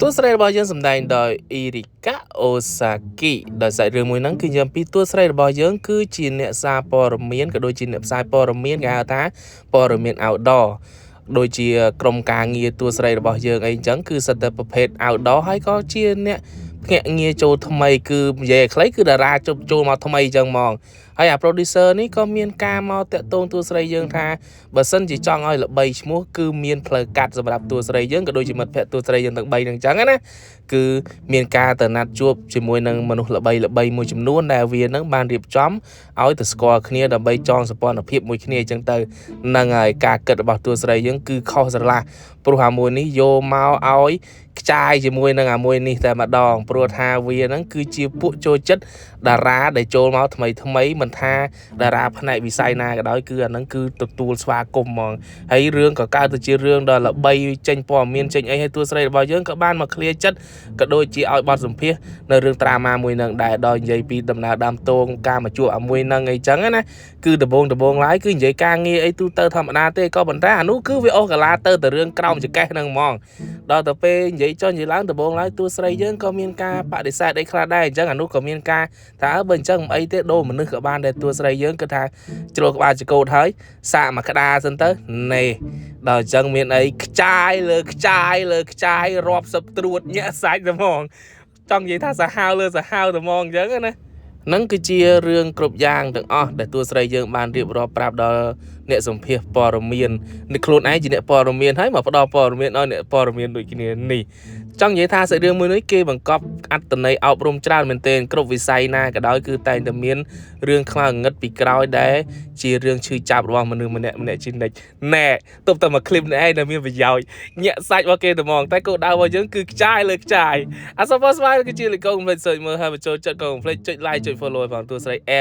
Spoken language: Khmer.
ตัวสไลด์របស់យើងសម្ដែងដោយ Erika Osaki ដោយសាច់រឿងមួយហ្នឹងគឺយើងពីតួស្រីរបស់យើងគឺជាអ្នកសារព័ត៌មានក៏ដូចជាអ្នកផ្សាយព័ត៌មានគេហៅថាព័ត៌មាន outdoor ដូចជាក្រុមការងារតួស្រីរបស់យើងអីចឹងគឺសិតតែប្រភេទ outdoor ហើយក៏ជាអ្នកភ្នាក់ងារចូលថ្មីគឺនិយាយឲ្យខ្លីគឺតារាចូលមកថ្មីចឹងហ្មងហើយអា producer នេះក៏មានការមកតាក់ទងតួស្រីយើងថាបើសិនជាចង់ឲ្យល្បីឈ្មោះគឺមានផ្លូវកាត់សម្រាប់តួស្រីយើងក៏ដូចជាមិត្តភក្តិតួស្រីយើងទាំង3ហ្នឹងចឹងណាគឺមានការទៅណាត់ជួបជាមួយនឹងមនុស្សល្បីមួយចំនួនដែលវានឹងបានរៀបចំឲ្យទៅស្គាល់គ្នាដើម្បីចងសម្ព័ន្ធភាពមួយគ្នាចឹងទៅនឹងហើយការគិតរបស់តួស្រីយើងគឺខុសស្រឡះព្រោះអាមួយនេះយកមកឲ្យខ្ចាយជាមួយនឹងអាមួយនេះតែម្ដងព្រោះថាវាហ្នឹងគឺជាពួកចូលចិត្តតារាដែលចូលមកថ្មីមិនថាតារាផ្នែកវិស័យណាក៏ដោយគឺអាហ្នឹងគឺទទួលស្វាគមន៍ហ្មងហើយរឿងក៏កើតទៅជារឿងដ៏ល្បីចេញព័ត៌មានចេញអីហើយតួស្រីរបស់យើងក៏បានមកឃ្លាចិត្តក៏ដូចជាឲ្យបទសម្ភាសនៅរឿងត្រាម៉ាមួយហ្នឹងដែរដល់និយាយពីដំណើរដើមតងការមកជួបអាមួយហ្នឹងអីចឹងណាគឺដំបងឡើយគឺនិយាយការងារអីទូទៅធម្មតាទេក៏ប៉ុន្តែអានោះគឺវាអូសកាឡាទៅរឿងក្រោមចកេះហ្នឹងហ្មងដល់ទៅពេលនិយាយចុះនិយាយឡើងដំបងឡើយតួស្រីយើងក៏មានការបដិសេធអីខ្លះដែរអញ្ចឹងអានោះក៏មានការថាបើអញ្ចឹងមិនអីទេដូរមនុស្សក៏បានដែរតួស្រីយើងគឺថាជ្រុលក្បាលចកោតហើយសាកមកក្តារសិនទៅនេះដល់អញ្ចឹងមានអីខ្ចាយលើខ្ចាយរាប់សិបត្រួតញាក់សាច់ហ្មងចង់និយាយថាសាហាវលើសាហាវហ្មងអញ្ចឹងណានឹងគឺជារឿងគ្រប់យ៉ាងទាំងអស់ដែលតួស្រីយើងបានរៀបរាប់ប្រាប់ដល់អ្នកសម្ភាសព័ត៌មាននេះខ្លួនឯងជាអ្នកព័ត៌មានហើយមកផ្ដល់ព័ត៌មានឲ្យអ្នកព័ត៌មានដូចគ្នានេះចង់និយាយថាសាច់រឿងមួយនេះគេបង្កប់អត្ថន័យអប់រំច្រើនមែនទែនគ្រប់វិស័យណាក៏ដោយគឺតែងតែមានរឿងខ្មៅងឹតពីក្រោយដែរជារឿងឈឺចាប់របស់មនុស្សម្នាក់ជានិច្ចណែទប់តែមួយឃ្លីបនេះឯងដែលមានប្រយោជន៍ញាក់សាច់របស់គេតែហ្មងតែគោលដៅរបស់យើងគឺខ្ចាយលើខ្ចាយអសពស្វាយគឺជាលេខកុំភ្លេចចុចមើលហើយបញ្ចូលចិត្តកុំភ្លេចចុច like ចុច follow ផងតួស្រី